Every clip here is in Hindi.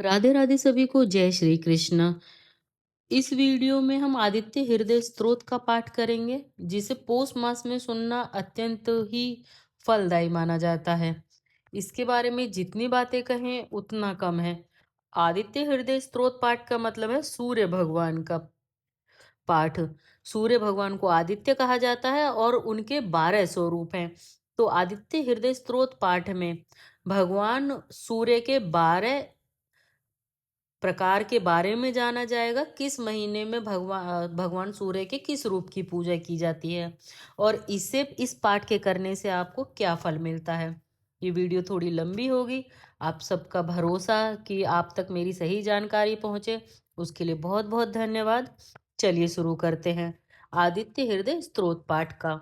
राधे राधे सभी को जय श्री कृष्ण। इस वीडियो में हम आदित्य हृदय स्तोत्र का पाठ करेंगे, जिसे पौष मास में सुनना अत्यंत ही फलदायी माना जाता है। इसके बारे में जितनी बातें कहें उतना कम है। आदित्य हृदय स्तोत्र पाठ का मतलब है सूर्य भगवान का पाठ। सूर्य भगवान को आदित्य कहा जाता है और उनके 12 स्वरूप हैं। तो आदित्य हृदय स्तोत्र पाठ में भगवान सूर्य के 12 प्रकार के बारे में जाना जाएगा। किस महीने में भगवान सूर्य के किस रूप की पूजा की जाती है और इस पाठ के करने से आपको क्या फल मिलता है। ये वीडियो थोड़ी लंबी होगी। आप सबका भरोसा कि आप तक मेरी सही जानकारी पहुंचे, उसके लिए बहुत बहुत धन्यवाद। चलिए शुरू करते हैं आदित्य हृदय स्तोत्र पाठ का।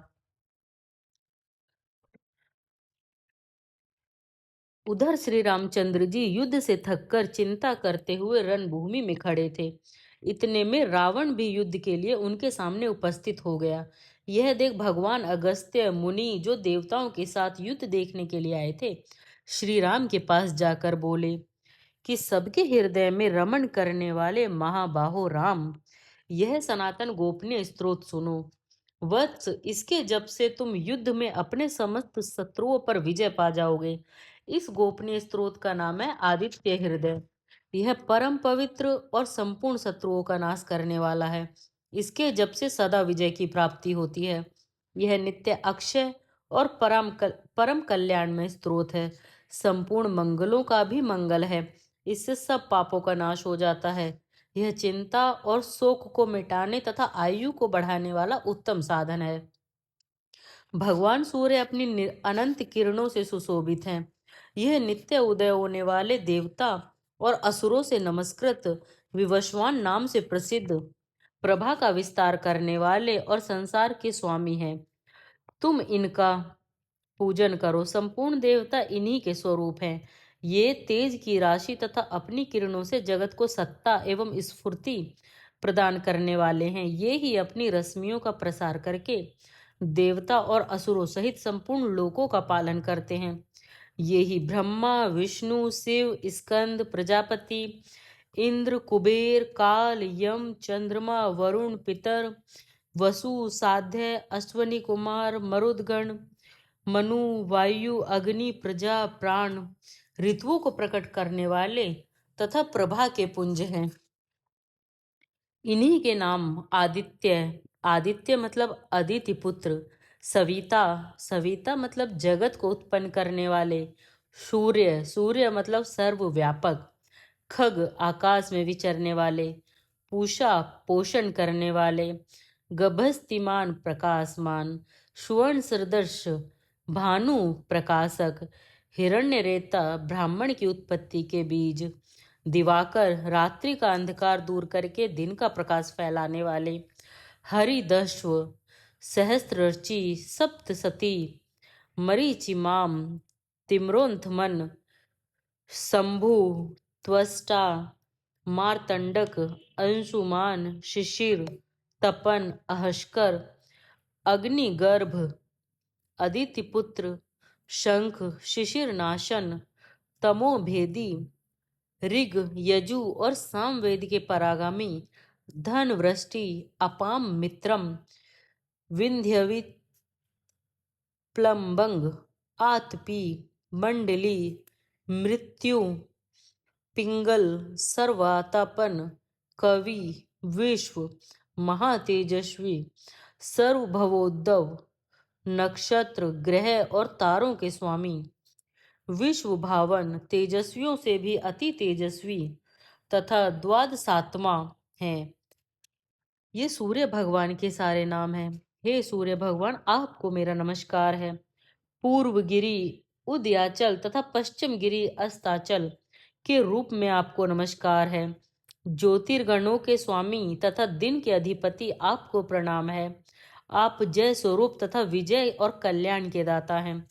उधर श्री रामचंद्र जी युद्ध से थककर चिंता करते हुए रणभूमि में खड़े थे। इतने में रावण भी युद्ध के लिए उनके सामने उपस्थित हो गया। यह देख भगवान अगस्त्य मुनि, जो देवताओं के साथ युद्ध देखने के लिए आए थे, श्री राम के पास जाकर बोले कि सबके हृदय में रमण करने वाले महाबाहो राम, यह सनातन गोपनीय स्त्रोत सुनो। वत्स, इसके जप से तुम युद्ध में अपने समस्त शत्रुओं पर विजय पा जाओगे। इस गोपनीय स्त्रोत का नाम है आदित्य हृदय। यह परम पवित्र और संपूर्ण शत्रुओं का नाश करने वाला है। इसके जप से सदा विजय की प्राप्ति होती है। यह नित्य अक्षय और परम कल्याण में स्त्रोत है। संपूर्ण मंगलों का भी मंगल है। इससे सब पापों का नाश हो जाता है। यह चिंता और शोक को मिटाने तथा आयु को बढ़ाने वाला उत्तम साधन है। भगवान सूर्य अपनी अनंत किरणों से सुशोभित हैं। यह नित्य उदय होने वाले देवता और असुरों से नमस्कृत विवस्वान नाम से प्रसिद्ध, प्रभा का विस्तार करने वाले और संसार के स्वामी हैं। तुम इनका पूजन करो। संपूर्ण देवता इन्हीं के स्वरूप हैं। ये तेज की राशि तथा अपनी किरणों से जगत को सत्ता एवं स्फूर्ति प्रदान करने वाले हैं। ये ही अपनी रश्मियों का प्रसार करके देवता और असुरों सहित संपूर्ण लोकों का पालन करते हैं। ये ही ब्रह्मा, विष्णु, शिव, स्कंद, प्रजापति, इंद्र, कुबेर, काल, यम, चंद्रमा, वरुण, पितर, वसु, साध्य, अश्वनी कुमार, मरुदगण, मनु, वायु, अग्नि, प्रजा, प्राण, ऋतुओं को प्रकट करने वाले तथा प्रभा के पुंज हैं। इन्हीं के नाम आदित्य। आदित्य मतलब अदिति पुत्र। सविता, सविता मतलब जगत को उत्पन्न करने वाले। सूर्य, सूर्य मतलब सर्वव्यापक। खग, आकाश में विचरने वाले। पूषा, पोषण करने वाले। गभस्तिमान, प्रकाशमान। सुवर्ण सदृश, भानु, प्रकाशक। हिरण्यरेता, ब्राह्मण की उत्पत्ति के बीज। दिवाकर, रात्रि का अंधकार दूर करके दिन का प्रकाश फैलाने वाले। हरिदश्व, सहस्त्रची, सप्तसती, मरीचिमाम, तिम्रोंथमन, शंभु, त्वष्टा, मार्तंडक, अंशुमान, शिशिर, तपन, अहस्कर, अग्निगर्भ, अदितिपुत्र, शंख, शिशिरनाशन, तमोभेदी, ऋग, यजु और सामवेद के परागामी, धन वृष्टि, अपाम मित्रम, विंध्यवित, प्लम्बंग, आतपी, मंडली, मृत्यु, पिंगल, सर्वातापन, कवि, विश्व, महातेजस्वी, सर्वभवोद्भव, नक्षत्र, ग्रह और तारों के स्वामी, विश्व भावन, तेजस्वियों से भी अति तेजस्वी तथा द्वादशात्मा है। ये सूर्य भगवान के सारे नाम हैं। हे सूर्य भगवान, आपको मेरा नमस्कार है। पूर्व गिरी उदयाचल तथा पश्चिम गिरी अस्ताचल के रूप में आपको नमस्कार है। ज्योतिर्गणों के स्वामी तथा दिन के अधिपति, आपको प्रणाम है। आप जय स्वरूप तथा विजय और कल्याण के दाता हैं।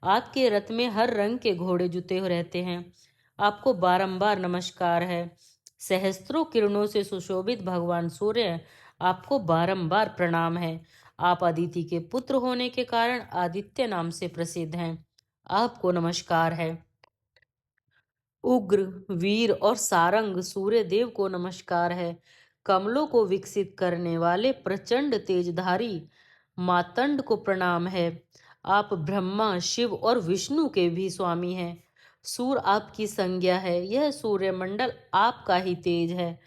आपके रथ में हर रंग के घोड़े जुते हुए रहते हैं। आपको बारंबार नमस्कार है। सहस्त्रों किरणों से सुशोभित भगवान सूर्य, आपको बारंबार प्रणाम है। आप अदिति के पुत्र होने के कारण आदित्य नाम से प्रसिद्ध हैं। आपको नमस्कार है। उग्र, वीर और सारंग सूर्य देव को नमस्कार है। कमलों को विकसित करने वाले प्रचंड तेजधारी मातंड को प्रणाम है। आप ब्रह्मा, शिव और विष्णु के भी स्वामी हैं। सूर्य आपकी संज्ञा है। यह सूर्यमंडल आपका ही तेज है।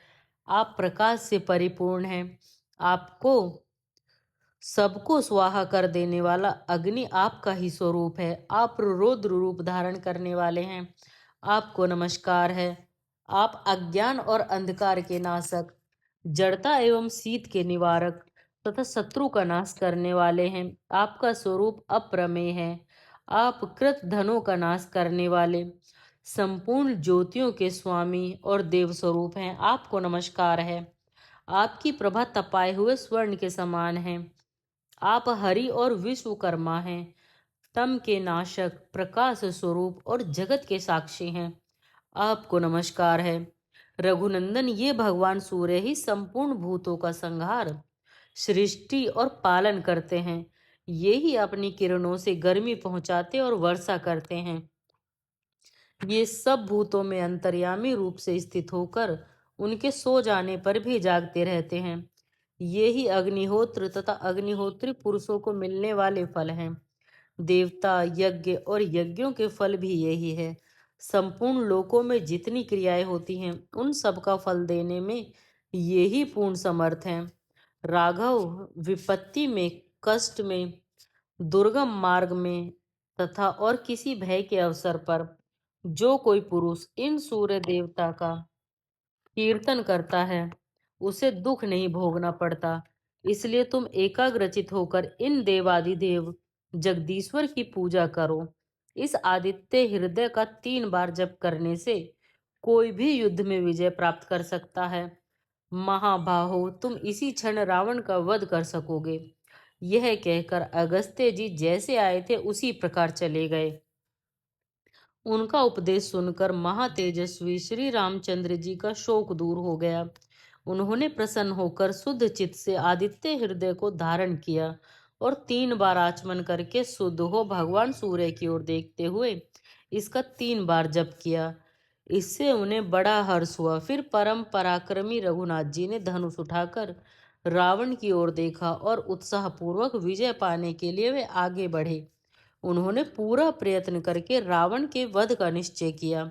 आप प्रकाश से परिपूर्ण हैं। आपको सबको स्वाहा कर देने वाला अग्नि आपका ही स्वरूप है। आप रुद्र रूप धारण करने वाले हैं। आपको नमस्कार है। आप अज्ञान और अंधकार के नाशक, जड़ता एवं शीत के निवारक तथा शत्रु का नाश करने वाले हैं। आपका स्वरूप अप्रमेय है। आप कृत धनों का नाश करने वाले संपूर्ण ज्योतियों के स्वामी और देव स्वरूप हैं। आपको नमस्कार है। आपकी प्रभा तपाए हुए स्वर्ण के समान है। आप हरि और विश्वकर्मा हैं। तम के नाशक, प्रकाश स्वरूप और जगत के साक्षी हैं। आपको नमस्कार है। रघुनंदन, ये भगवान सूर्य ही संपूर्ण भूतों का संहार, सृष्टि और पालन करते हैं। ये ही अपनी किरणों से गर्मी पहुंचाते और वर्षा करते हैं। ये सब भूतों में अंतर्यामी रूप से स्थित होकर उनके सो जाने पर भी जागते रहते हैं। ये ही अग्निहोत्र तथा अग्निहोत्री पुरुषों को मिलने वाले फल हैं। देवता, यज्ञ और यज्ञों के फल भी यही है। संपूर्ण लोकों में जितनी क्रियाएं होती हैं उन सब का फल देने में ये ही पूर्ण समर्थ हैं। राघव, विपत्ति में, कष्ट में, दुर्गम मार्ग में तथा और किसी भय के अवसर पर जो कोई पुरुष इन सूर्य देवता का कीर्तन करता है उसे दुख नहीं भोगना पड़ता। इसलिए तुम एकाग्रचित होकर इन देवादिदेव जगदीश्वर की पूजा करो। इस आदित्य हृदय का 3 बार जप करने से कोई भी युद्ध में विजय प्राप्त कर सकता है। महाबाहो, तुम इसी क्षण रावण का वध कर सकोगे। यह कहकर अगस्त्य जी जैसे आए थे उसी प्रकार चले गए। उनका उपदेश सुनकर महातेजस्वी श्री रामचंद्र जी का शोक दूर हो गया। उन्होंने प्रसन्न होकर शुद्ध चित्त से आदित्य हृदय को धारण किया और 3 बार आचमन करके शुद्ध हो भगवान सूर्य की ओर देखते हुए इसका 3 बार जप किया। इससे उन्हें बड़ा हर्ष हुआ। फिर परम पराक्रमी रघुनाथ जी ने धनुष उठाकर रावण की ओर देखा और उत्साहपूर्वक विजय पाने के लिए वे आगे बढ़े। उन्होंने पूरा प्रयत्न करके रावण के वध का निश्चय किया।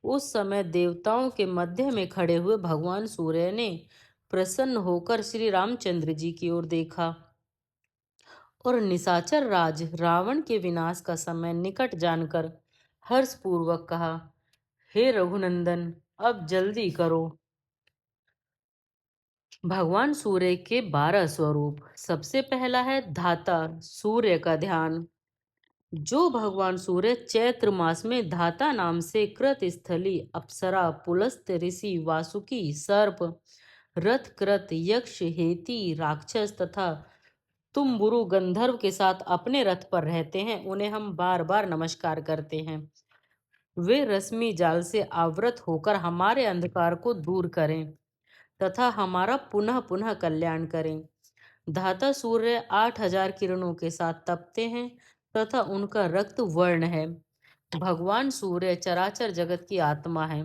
उस समय देवताओं के मध्य में खड़े हुए भगवान सूर्य ने प्रसन्न होकर श्री रामचंद्र जी की ओर देखा और निशाचर राज रावण के विनाश का समय निकट जानकर हर्षपूर्वक कहा, हे रघुनंदन, अब जल्दी करो। भगवान सूर्य के 12 स्वरूप। सबसे पहला है धाता, सूर्य का ध्यान। जो भगवान सूर्य चैत्र मास में धाता नाम से कृत स्थली, अप्सरा, पुलस्त, ऋषि, वासुकी, सर्प, रथ कृत, यक्ष, हेती, राक्षस तथा तुम्बुरु गंधर्व के साथ अपने रथ पर रहते हैं, उन्हें हम बार बार नमस्कार करते हैं। वे रश्मि जाल से आवृत होकर हमारे अंधकार को दूर करें तथा हमारा पुनः पुनः कल्याण करें। धाता सूर्य 8,000 किरणों के साथ तपते हैं तथा उनका रक्त वर्ण है। भगवान सूर्य चराचर जगत की आत्मा है।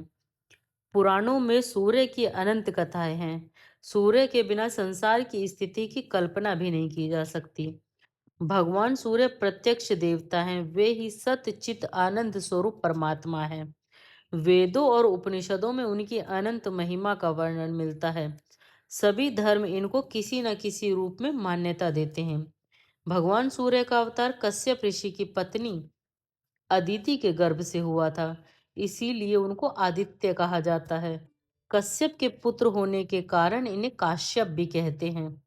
पुराणों में सूर्य की अनंत कथाएं हैं। सूर्य के बिना संसार की स्थिति की कल्पना भी नहीं की जा सकती। भगवान सूर्य प्रत्यक्ष देवता हैं। वे ही सत्य चित आनंद स्वरूप परमात्मा है। वेदों और उपनिषदों में उनकी अनंत महिमा का वर्णन मिलता है। सभी धर्म इनको किसी न किसी रूप में मान्यता देते हैं। भगवान सूर्य का अवतार कश्यप ऋषि की पत्नी अदिति के गर्भ से हुआ था, इसीलिए उनको आदित्य कहा जाता है। कश्यप के पुत्र होने के कारण इन्हें काश्यप भी कहते हैं।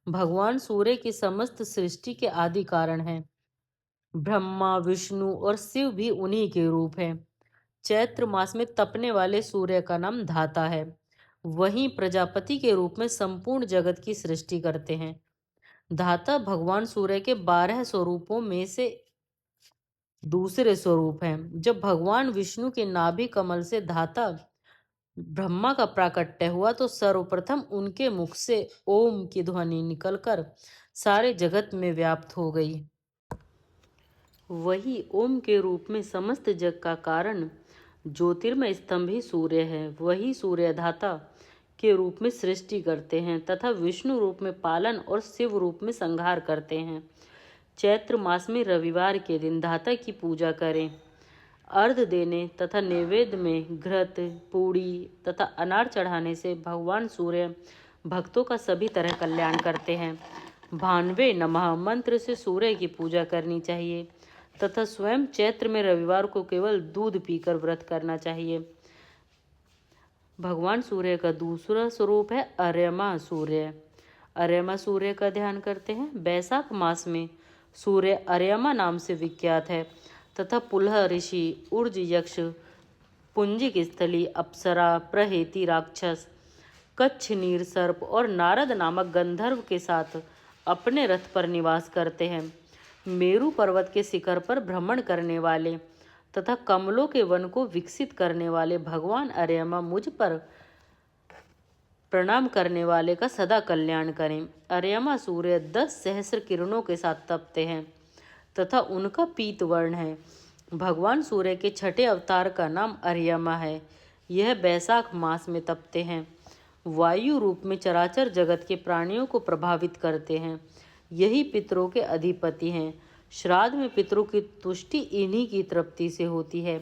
भगवान सूर्य की समस्त सृष्टि के आदि कारण हैं। ब्रह्मा, विष्णु और शिव भी उन्हीं के रूप हैं। चैत्र मास में तपने वाले सूर्य का नाम धाता है। वहीं प्रजापति के रूप में संपूर्ण जगत की सृष्टि करते हैं। धाता भगवान सूर्य के 12 स्वरूपों में से दूसरे स्वरूप हैं। जब भगवान विष्णु के नाभि कमल से धाता ब्रह्मा का प्राकट्य हुआ तो सर्वप्रथम उनके मुख से ओम की ध्वनि निकलकर सारे जगत में व्याप्त हो गई। वही ओम के रूप में समस्त जग का कारण ज्योतिर्मय स्तंभ ही सूर्य है। वही सूर्यधाता के रूप में सृष्टि करते हैं तथा विष्णु रूप में पालन और शिव रूप में संहार करते हैं। चैत्र मास में रविवार के दिन धाता की पूजा करें। अर्घ देने तथा नैवेद्य में घृत, पूड़ी तथा अनार चढ़ाने से भगवान सूर्य भक्तों का सभी तरह कल्याण करते हैं। भानवे नमः मंत्र से सूर्य की पूजा करनी चाहिए तथा स्वयं चैत्र में रविवार को केवल दूध पीकर व्रत करना चाहिए। भगवान सूर्य का दूसरा स्वरूप है अर्यमा सूर्य। अर्यमा सूर्य का ध्यान करते हैं। बैसाख मास में सूर्य अर्यमा नाम से विख्यात है तथा पुलह ऋषि, उर्ज यक्ष, पुंजिक स्थली, अप्सरा, प्रहेती राक्षस, कच्छ नीर सर्प और नारद नामक गंधर्व के साथ अपने रथ पर निवास करते हैं। मेरु पर्वत के शिखर पर भ्रमण करने वाले तथा कमलों के वन को विकसित करने वाले भगवान अर्यमा मुझ पर प्रणाम करने वाले का सदा कल्याण करें। अर्यमा सूर्य 10 सहस्र किरणों के साथ तपते हैं तथा उनका पीत वर्ण है। भगवान सूर्य के छठे अवतार का नाम अर्यमा है। यह बैसाख मास में तपते हैं। वायु रूप में चराचर जगत के प्राणियों को प्रभावित करते हैं। यही पितरों के अधिपति हैं। श्राद्ध में पितरों की तुष्टि इन्हीं की तृप्ति से होती है।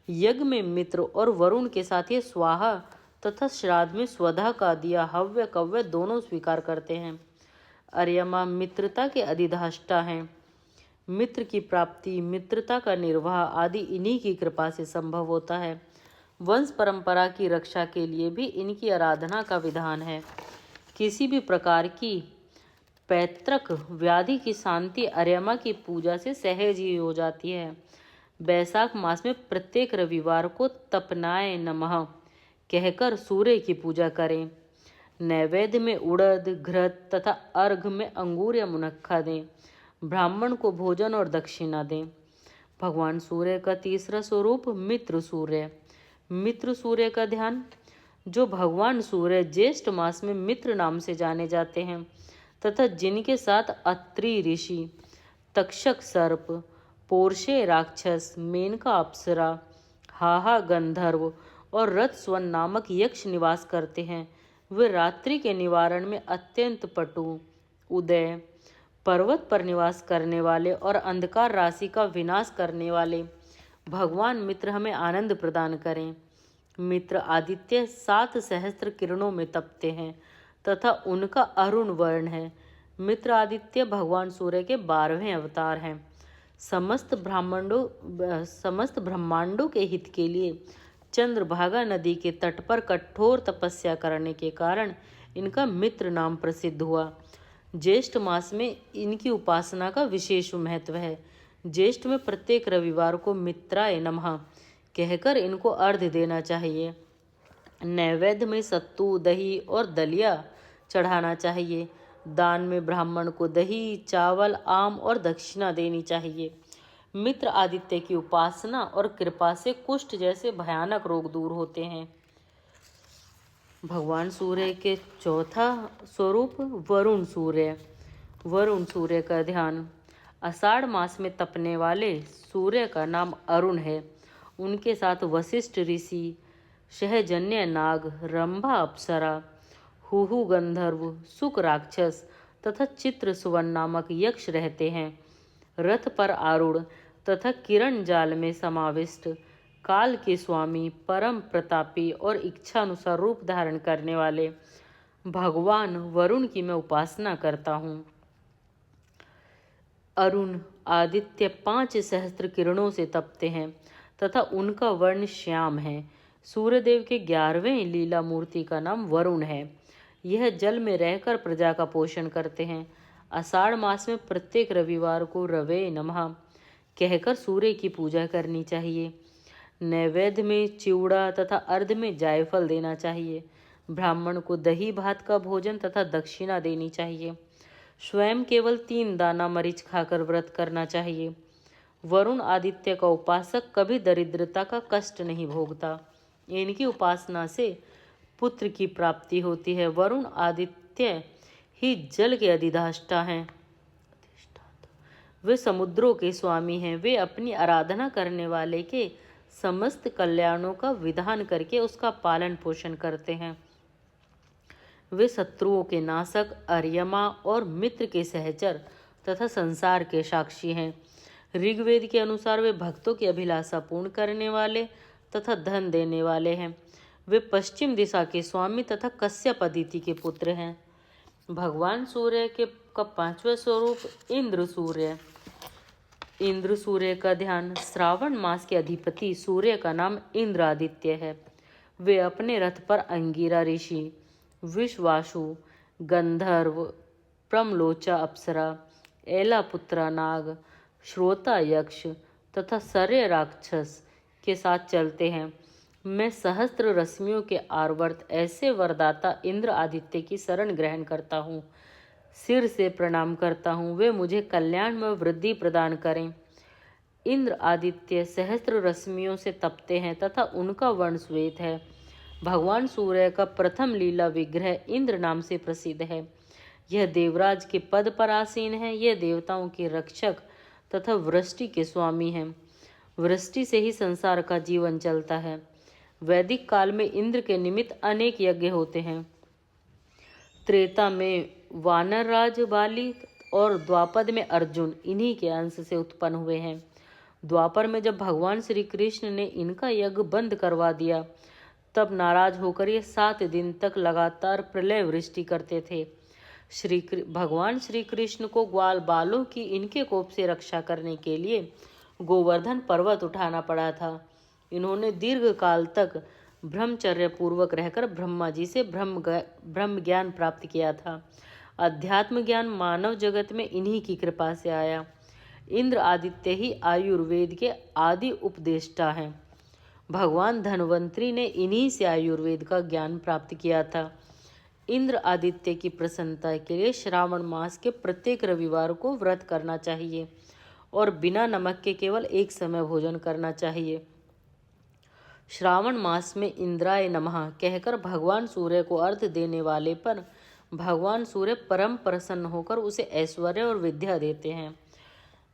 यज्ञ में मित्र और वरुण के साथ ये स्वाहा तथा श्राद्ध में स्वधा का दिया हव्य कव्य दोनों स्वीकार करते हैं। अर्यमा मित्रता के अधिष्ठाता हैं। मित्र की प्राप्ति, मित्रता का निर्वाह आदि इन्हीं की कृपा से संभव होता है। वंश परंपरा की रक्षा के लिए भी इनकी आराधना का विधान है। किसी भी प्रकार की पैतृक व्याधि की शांति अर्यमा की पूजा से सहज ही हो जाती है। बैसाख मास में प्रत्येक रविवार को तपनाय नमः कहकर सूर्य की पूजा करें। नैवेद्य में उड़द, घृत तथा अर्घ में अंगूर या मुनक्खा दें। ब्राह्मण को भोजन और दक्षिणा दें। भगवान सूर्य का तीसरा स्वरूप मित्र सूर्य। मित्र सूर्य का ध्यान। जो भगवान सूर्य ज्येष्ठ मास में मित्र नाम से जाने जाते हैं तथा जिनके साथ अत्रि ऋषि, तक्षक सर्प, पोर्शे राक्षस, मेनका अप्सरा, हाहा गंधर्व और रथस्वन नामक यक्ष निवास करते हैं, वे रात्रि के निवारण में अत्यंत पटु, उदय, पर्वत पर निवास करने वाले और अंधकार राशि का विनाश करने वाले भगवान मित्र हमें आनंद प्रदान करें। मित्र आदित्य 7 सहस्त्र किरणों में तपते हैं तथा उनका अरुण वर्ण है। मित्र आदित्य भगवान सूर्य के 12वें अवतार हैं। समस्त ब्रह्मांडों के हित के लिए चंद्रभागा नदी के तट पर कठोर तपस्या करने के कारण इनका मित्र नाम प्रसिद्ध हुआ। ज्येष्ठ मास में इनकी उपासना का विशेष महत्व है। ज्येष्ठ में प्रत्येक रविवार को मित्राय नमः कहकर इनको अर्घ्य देना चाहिए। नैवेद्य में सत्तू, दही और दलिया चढ़ाना चाहिए। दान में ब्राह्मण को दही, चावल, आम और दक्षिणा देनी चाहिए। मित्र आदित्य की उपासना और कृपा से कुष्ठ जैसे भयानक रोग दूर होते हैं। भगवान सूर्य के चौथा स्वरूप वरुण सूर्य। वरुण सूर्य का ध्यान। आषाढ़ मास में तपने वाले सूर्य का नाम अरुण है। उनके साथ वशिष्ठ ऋषि, सहजन्य नाग, रंभा अप्सरा, हुहु गंधर्व, सुक राक्षस तथा चित्र सुवन नामक यक्ष रहते हैं। रथ पर आरूढ़ तथा किरण जाल में समाविष्ट, काल के स्वामी, परम प्रतापी और इच्छानुसार रूप धारण करने वाले भगवान वरुण की मैं उपासना करता हूँ। अरुण आदित्य 5 सहस्त्र किरणों से तपते हैं तथा उनका वर्ण श्याम है। सूर्यदेव के 11वें लीला मूर्ति का नाम वरुण है। यह जल में रहकर प्रजा का पोषण करते हैं। आषाढ़ मास में प्रत्येक रविवार को रवे नमः कहकर सूर्य की पूजा करनी चाहिए। नैवेद्य में चिवड़ा तथा अर्घ में जायफल देना चाहिए। ब्राह्मण को दही भात का भोजन तथा दक्षिणा देनी चाहिए। स्वयं केवल 3 दाना मरीच खाकर व्रत करना चाहिए। वरुण आदित्य का उपासक कभी दरिद्रता का कष्ट नहीं भोगता। इनकी उपासना से पुत्र की प्राप्ति होती है। वरुण आदित्य ही जल के अधिष्ठाता हैं। वे समुद्रों के स्वामी हैं। वे अपनी आराधना करने वाले के समस्त कल्याणों का विधान करके उसका पालन पोषण करते हैं। वे शत्रुओं के नाशक, अर्यमा और मित्र के सहचर तथा संसार के साक्षी हैं। ऋग्वेद के अनुसार वे भक्तों की अभिलाषा पूर्ण करने वाले तथा धन देने वाले हैं। वे पश्चिम दिशा के स्वामी तथा कश्यप अदिति के पुत्र हैं। भगवान सूर्य के का पांचवा स्वरूप इंद्र सूर्य। इंद्र सूर्य का ध्यान। श्रावण मास के अधिपति सूर्य का नाम इंद्र आदित्य है। वे अपने रथ पर अंगिरा ऋषि, विश्वासु, गंधर्व, प्रमलोचा अप्सरा, एलापुत्रा नाग, श्रोता यक्ष तथा सर्य राक्षस के साथ चलते हैं। मैं सहस्त्र रश्मियों के आवर्त ऐसे वरदाता इंद्र आदित्य की शरण ग्रहण करता हूँ, सिर से प्रणाम करता हूँ। वे मुझे कल्याण में वृद्धि प्रदान करें। इंद्र आदित्य सहस्त्र रश्मियों से तपते हैं तथा उनका वर्ण श्वेत है। भगवान सूर्य का प्रथम लीला विग्रह इंद्र नाम से प्रसिद्ध है। यह देवराज के पद पर आसीन है। यह देवताओं के रक्षक तथा वृष्टि के स्वामी हैं। वृष्टि से ही संसार का जीवन चलता है। वैदिक काल में इंद्र के निमित्त अनेक यज्ञ होते हैं। त्रेता में वानर राज बाली और द्वापर में अर्जुन इन्हीं के अंश से उत्पन्न हुए हैं। द्वापर में जब भगवान श्री कृष्ण ने इनका यज्ञ बंद करवा दिया, तब नाराज होकर ये 7 दिन तक लगातार प्रलय वृष्टि करते थे। भगवान श्री कृष्ण को ग्वाल बालों की इनके कोप से रक्षा करने के लिए गोवर्धन पर्वत उठाना पड़ा था। इन्होंने दीर्घ काल तक ब्रह्मचर्य पूर्वक रहकर ब्रह्मा जी से ब्रह्म ज्ञान प्राप्त किया था। अध्यात्म ज्ञान मानव जगत में इन्हीं की कृपा से आया। इंद्र आदित्य ही आयुर्वेद के आदि उपदेष्टा हैं। भगवान धन्वंतरी ने इन्हीं से आयुर्वेद का ज्ञान प्राप्त किया था। इंद्र आदित्य की प्रसन्नता के लिए श्रावण मास के प्रत्येक रविवार को व्रत करना चाहिए और बिना नमक के केवल एक समय भोजन करना चाहिए। श्रावण मास में इंद्राय नमः कहकर भगवान सूर्य को अर्घ्य देने वाले पर भगवान सूर्य परम प्रसन्न होकर उसे ऐश्वर्य और विद्या देते हैं।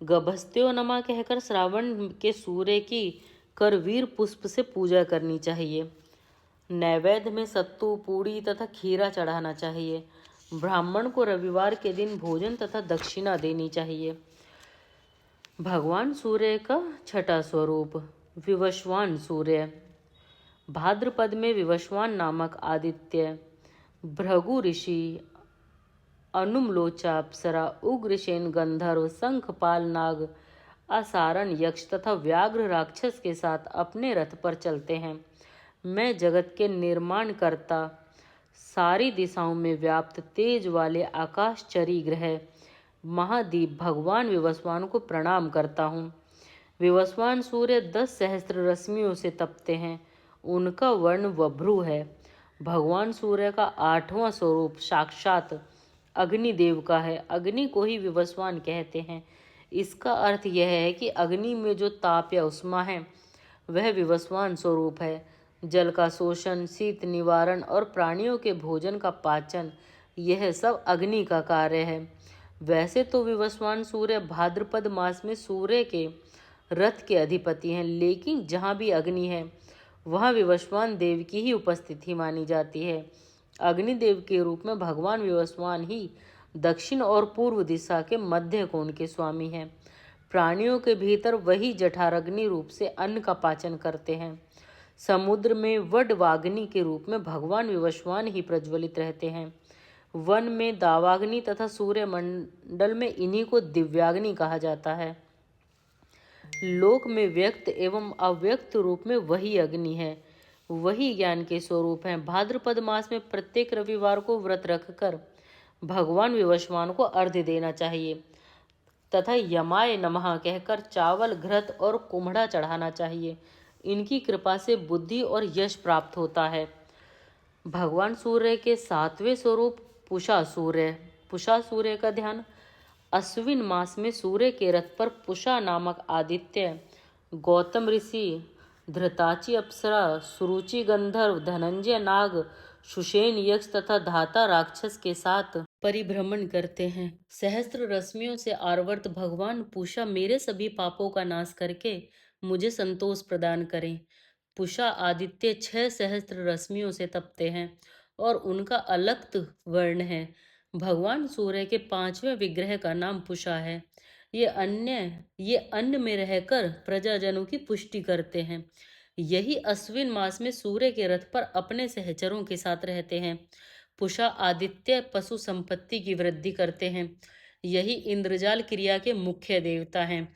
गभस्त्यो नमः कहकर श्रावण के सूर्य की करवीर पुष्प से पूजा करनी चाहिए। नैवेद्य में सत्तू, पूड़ी तथा खीरा चढ़ाना चाहिए। ब्राह्मण को रविवार के दिन भोजन तथा दक्षिणा देनी चाहिए। भगवान सूर्य का छठा स्वरूप विवस्वान सूर्य। भाद्रपद में विवस्वान नामक आदित्य, भृगु ऋषि, अनुमलोचा अप्सरा, उग्रसेन गंधर्व, शंखपाल नाग, असारण यक्ष तथा व्याघ्र राक्षस के साथ अपने रथ पर चलते हैं। मैं जगत के निर्माण करता, सारी दिशाओं में व्याप्त तेज वाले आकाशचरी ग्रह महादीप भगवान विवस्वान को प्रणाम करता हूँ। विवस्वान सूर्य 10 सहस्त्र रश्मियों से तपते हैं। उनका वर्ण वभ्रु है। भगवान सूर्य का 8वां स्वरूप साक्षात अग्निदेव का है। अग्नि को ही विवस्वान कहते हैं। इसका अर्थ यह है कि अग्नि में जो ताप या उष्मा है वह विवस्वान स्वरूप है। जल का शोषण, शीत निवारण और प्राणियों के भोजन का पाचन, यह सब अग्नि का कार्य है। वैसे तो विवस्वान सूर्य भाद्रपद मास में सूर्य के रथ के अधिपति हैं, लेकिन जहाँ भी अग्नि है वहाँ विवस्वान देव की ही उपस्थिति मानी जाती है। अग्निदेव के रूप में भगवान विवस्वान ही दक्षिण और पूर्व दिशा के मध्य कोण के स्वामी हैं। प्राणियों के भीतर वही जठराग्नि रूप से अन्न का पाचन करते हैं। समुद्र में वडवाग्नि के रूप में भगवान विवस्वान ही प्रज्वलित रहते हैं। वन में दावाग्नि तथा सूर्य मंडल में इन्हीं को दिव्याग्नि कहा जाता है। लोक में व्यक्त एवं अव्यक्त रूप में वही अग्नि है, वही ज्ञान के स्वरूप हैं। भाद्रपद मास में प्रत्येक रविवार को व्रत रखकर भगवान विवस्वान को अर्घ्य देना चाहिए तथा यमाय नमः कहकर चावल, घृत और कुम्हड़ा चढ़ाना चाहिए। इनकी कृपा से बुद्धि और यश प्राप्त होता है। भगवान सूर्य के 7वें स्वरूप पुषा सूर्य। पुषा सूर्य का ध्यान। अश्विन मास में सूर्य के रथ पर पुषा नामक आदित्य, गौतम ऋषि, धृताची अप्सरा, सुरुचि गंधर्व, धनंजय नाग, सुषेण यक्ष तथा धाता राक्षस के साथ परिभ्रमण करते हैं। सहस्त्र रश्मियों से आवर्त भगवान पूषा मेरे सभी पापों का नाश करके मुझे संतोष प्रदान करें। पुषा आदित्य 6 सहस्त्र रश्मियों से तपते हैं और उनका अलक्त वर्ण है। भगवान सूर्य के 5वें विग्रह का नाम पुषा है। ये अन्न में रहकर प्रजाजनों की पुष्टि करते हैं। यही अश्विन मास में सूर्य के रथ पर अपने सहचरों के साथ रहते हैं। पुषा आदित्य पशु संपत्ति की वृद्धि करते हैं। यही इंद्रजाल क्रिया के मुख्य देवता हैं।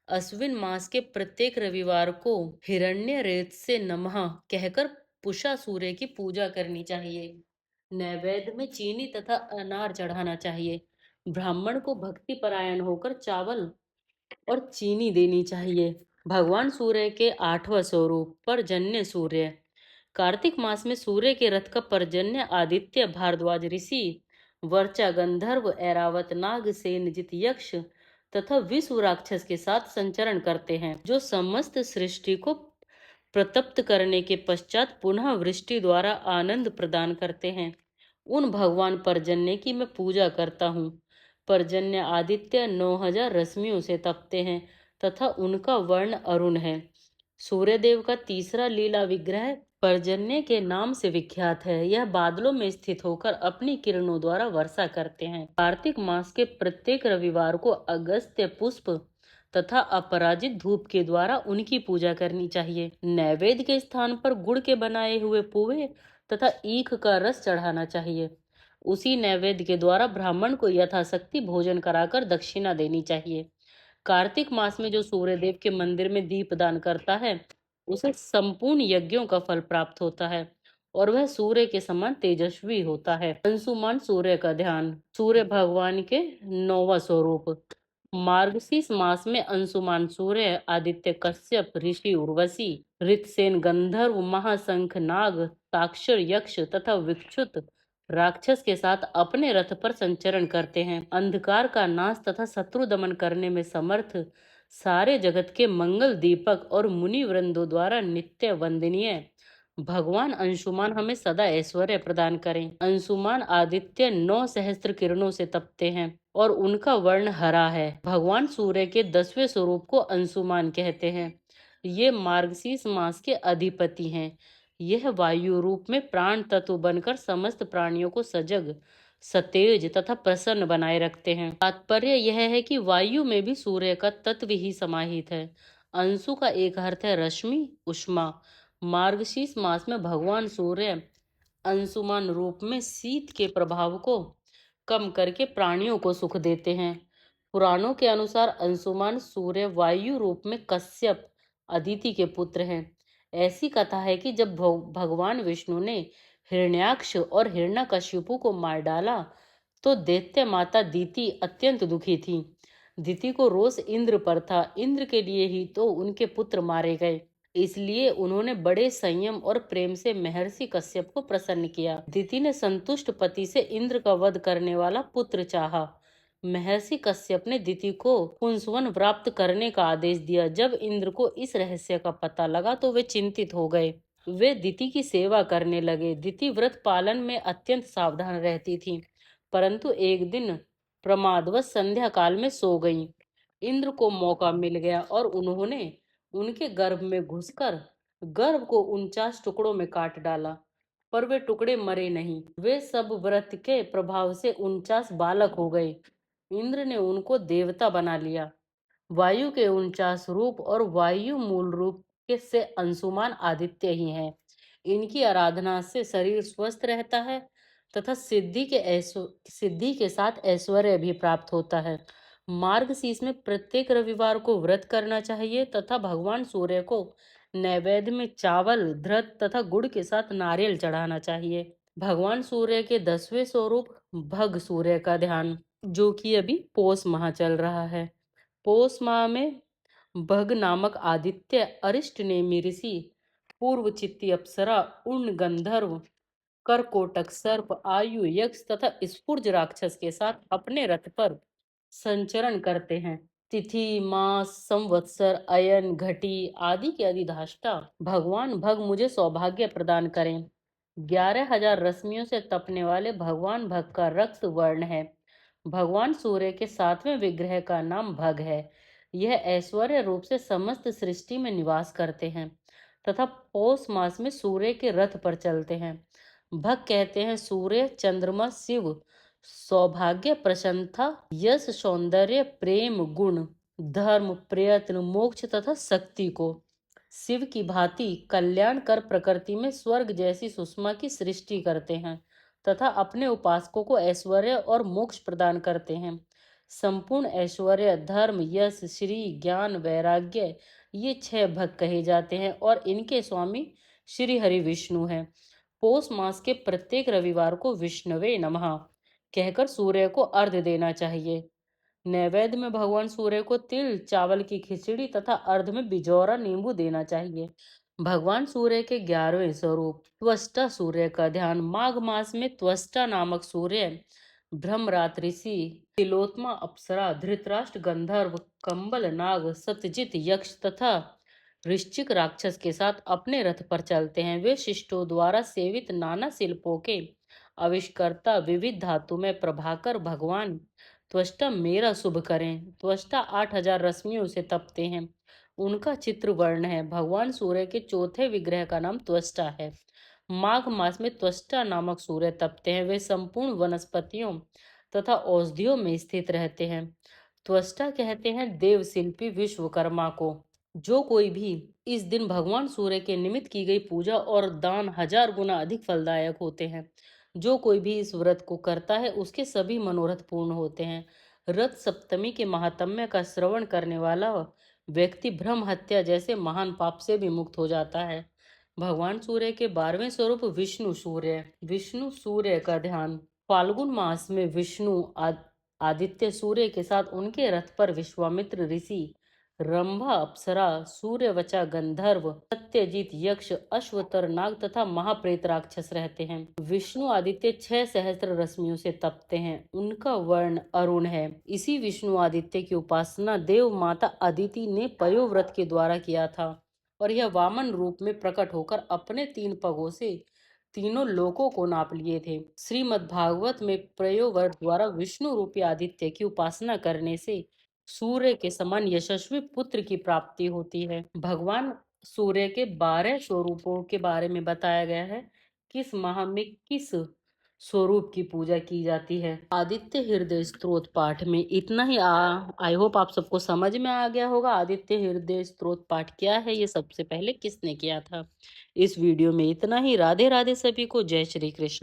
अश्विन मास के प्रत्येक रविवार को हिरण्य रेत से नमः कहकर पुषा सूर्य की पूजा करनी चाहिए। नैवेद्य में चीनी तथा अनार चढ़ाना चाहिए। ब्राह्मण को भक्ति परायण होकर चावल और चीनी देनी चाहिए। भगवान सूर्य के 8वां स्वरूप पर्जन्य सूर्य। कार्तिक मास में सूर्य के रथ का पर्जन्य आदित्य भारद्वाज ऋषि, वर्चा गंधर्व, ऐरावत नाग, सेनजित यक्ष तथा विश्व राक्षस के साथ संचरण करते हैं, जो समस्त सृष्टि को प्रतप्त करने के पश्चात पुनः वृष्टि द्वारा आनंद प्रदान करते हैं। उन भगवान पर्जन्य की मैं पूजा करता हूँ। पर्जन्य आदित्य 9000 रश्मियों से तपते हैं तथा उनका वर्ण अरुण है। सूर्यदेव का तीसरा लीला विग्रह पर्जन्य के नाम से विख्यात है। यह बादलों में स्थित होकर अपनी किरणों द्वारा वर्षा करते हैं। कार्तिक मास के प्रत्येक रविवार को अगस्त्य पुष्प तथा अपराजित धूप के द्वारा उनकी पूजा करनी चाहिए। नैवेद्य के स्थान पर गुड़ के बनाए हुए पोहे तथा ईख का रस चढ़ाना चाहिए। उसी नैवेद्य के द्वारा ब्राह्मण को यथाशक्ति भोजन कराकर दक्षिणा देनी चाहिए। कार्तिक मास में जो सूर्यदेव के मंदिर में दीपदान करता है, उसे संपूर्ण यज्ञों का फल प्राप्त होता है और वह सूर्य के समान तेजस्वी होता है। अंशुमान सूर्य का ध्यान। सूर्य भगवान के 9वां स्वरूप। मार्गशीर्ष मास में अंशुमान सूर्य आदित्य कश्यप, ऋषि उर्वशी, ऋतसेन गंधर्व, महाशंख नाग, ताक्षर यक्ष तथा विक्षुत राक्षस के साथ अपने रथ पर संचरण करते हैं। अंधकार का नाश तथा शत्रु दमन करने में समर्थ सारे जगत के मंगल दीपक और मुनि वृंदों द्वारा नित्य वंदनीय भगवान अंशुमान हमें सदा ऐश्वर्य प्रदान करें। अंशुमान आदित्य 9 सहस्त्र किरणों से तपते हैं और उनका वर्ण हरा है। भगवान सूर्य के 10वें स्वरूप को अंशुमान कहते हैं। ये मार्गशीर्ष मास के अधिपति हैं। यह वायु रूप में प्राण तत्व बनकर समस्त प्राणियों को सजग, सतेज तथा प्रसन्न बनाए रखते हैं। तात्पर्य यह है कि वायु में भी सूर्य का तत्व ही समाहित है। अंशु का एक अर्थ है रश्मि, उष्मा। मार्गशीर्ष मास में भगवान सूर्य अंशुमान रूप में शीत के प्रभाव को कम करके प्राणियों को सुख देते हैं। पुराणों के अनुसार अंशुमान सूर्य वायु रूप में कश्यप अदिति के पुत्र हैं। ऐसी कथा है कि जब भगवान विष्णु ने हिरण्याक्ष और हिरण्यकशिपु को मार डाला तो दैत्य माता दिति अत्यंत दुखी थी। दिति को रोष इंद्र पर था। इंद्र के लिए ही तो उनके पुत्र मारे गए। इसलिए उन्होंने बड़े संयम और प्रेम से महर्षि कश्यप को प्रसन्न किया। दिति ने संतुष्ट पति से इंद्र का वध करने वाला पुत्र चाहा। महर्षि कश्यप ने दिति को पुंसवन प्राप्त करने का आदेश दिया। जब इंद्र को इस रहस्य का पता लगा तो वे चिंतित हो गए। वे दिति की सेवा करने लगे। दिति व्रत पालन में अत्यंत सावधान रहती थी, परंतु एक दिन प्रमादवश संध्या काल में सो गई। इंद्र को मौका मिल गया और उन्होंने उनके गर्भ में घुसकर गर्भ को 49 टुकड़ों में काट डाला, पर वे टुकड़े मरे नहीं। वे सब व्रत के प्रभाव से 49 बालक हो गए। इंद्र ने उनको देवता बना लिया। वायु के 49 रूप और वायु मूल रूप के से अंशुमान आदित्य ही हैं। इनकी आराधना से शरीर स्वस्थ रहता है तथा सिद्धि के साथ ऐश्वर्य भी प्राप्त होता है। मार्गशीर्ष में प्रत्येक रविवार को व्रत करना चाहिए तथा भगवान सूर्य को नैवेद्य में चावल, घृत तथा गुड़ के साथ नारियल चढ़ाना चाहिए। भगवान सूर्य के 10वें स्वरूप भग सूर्य का ध्यान, जो कि अभी पौष माह चल रहा है। पौष माह में भग नामक आदित्य, अरिष्ट नेमि ऋषि, पूर्व चित्ती अप्सरा, उर्ण गंधर्व, करकोटक सर्प, आयु यक्ष तथा स्फुर्ज राक्षस के साथ अपने रथ पर संचरण करते हैं। तिथि, मास, संवत्सर, अयन, घटी आदि के अधिष्ठाता भगवान भग मुझे सौभाग्य प्रदान करें। 11,000 रश्मियों से तपने वाले भगवान भग का रक्त वर्ण है। भगवान सूर्य के 7वें विग्रह का नाम भग है। यह ऐश्वर्य रूप से समस्त सृष्टि में निवास करते हैं तथा पौष मास में सूर्य के रथ पर चलते हैं। भक्त कहते हैं सूर्य, चंद्रमा, शिव सौभाग्य, प्रसन्नता, यश, सौंदर्य, प्रेम, गुण, धर्म, प्रयत्न, मोक्ष तथा शक्ति को शिव की भांति कल्याण कर प्रकृति में स्वर्ग जैसी सुषमा की सृष्टि करते हैं तथा अपने उपासकों को ऐश्वर्य और मोक्ष प्रदान करते हैं। संपूर्ण ऐश्वर्य, धर्म, यश, श्री, ज्ञान, वैराग्य, ये 6 भक्त कहे जाते हैं और इनके स्वामी श्री हरि विष्णु हैं। पौष मास के प्रत्येक रविवार को विष्णवे नमः कहकर सूर्य को अर्घ्य देना चाहिए। नैवेद्य में भगवान सूर्य को तिल चावल की खिचड़ी तथा अर्ध में बिजौरा नींबू देना चाहिए। भगवान सूर्य के 11वें स्वरूप त्वष्टा सूर्य का ध्यान। माघ मास में त्वष्टा नामक सूर्य ब्रह्मरात ऋषि, तिलोत्मा अप्सरा, धृतराष्ट्र गंधर्व, कंबल नाग, सतजित यक्ष तथा वृश्चिक राक्षस के साथ अपने रथ पर चलते हैं। वे शिष्टों द्वारा सेवित नाना शिल्पों के आविष्कर्ता, विविध धातु में प्रभाकर भगवान त्वष्टा मेरा शुभ करें। त्वष्टा 8000 रश्मियों से तपते हैं। उनका चित्र वर्ण है। भगवान सूर्य के चौथे विग्रह का नाम त्वष्टा है। माघ मास में त्वष्टा नामक सूर्य तपते हैं। वे संपूर्ण वनस्पतियों तथा औषधियों में स्थित रहते हैं। त्वष्टा कहते हैं देव शिल्पी विश्वकर्मा को। जो कोई भी इस दिन भगवान सूर्य के निमित्त की गई पूजा और दान 1000 गुना अधिक फलदायक होते हैं। जो कोई भी इस व्रत को करता है उसके सभी मनोरथ पूर्ण होते हैं। रथ सप्तमी के महात्म्य का श्रवण करने वाला व्यक्ति ब्रह्म हत्या जैसे महान पाप से भी मुक्त हो जाता है। भगवान सूर्य के 12वें स्वरूप विष्णु सूर्य। विष्णु सूर्य का ध्यान। फाल्गुन मास में विष्णु आदित्य सूर्य के साथ उनके रथ पर विश्वामित्र ऋषि, रंभा अप्सरा, सूर्यवचा गंधर्व, सत्यजीत यक्ष, अश्वतर नाग तथा महाप्रेत राक्षस रहते हैं। विष्णु आदित्य 6 सहस्त्र रश्मियों से तपते हैं। उनका वर्ण अरुण है। इसी विष्णु आदित्य की उपासना देव माता अदिति ने पयोव्रत के द्वारा किया था और यह वामन रूप में प्रकट होकर अपने 3 पगों से तीनों लोकों को नाप लिए थे। श्रीमद् भागवत में पयोव्रत द्वारा विष्णु रूपी आदित्य की उपासना करने से सूर्य के समान यशस्वी पुत्र की प्राप्ति होती है। भगवान सूर्य के 12 स्वरूपों के बारे में बताया गया है। किस माह में किस स्वरूप की पूजा की जाती है। आदित्य हृदय स्तोत्र पाठ में इतना ही। आई होप आप सबको समझ में आ गया होगा आदित्य हृदय स्तोत्र पाठ क्या है, ये सबसे पहले किसने किया था। इस वीडियो में इतना ही। राधे राधे सभी को। जय श्री कृष्ण।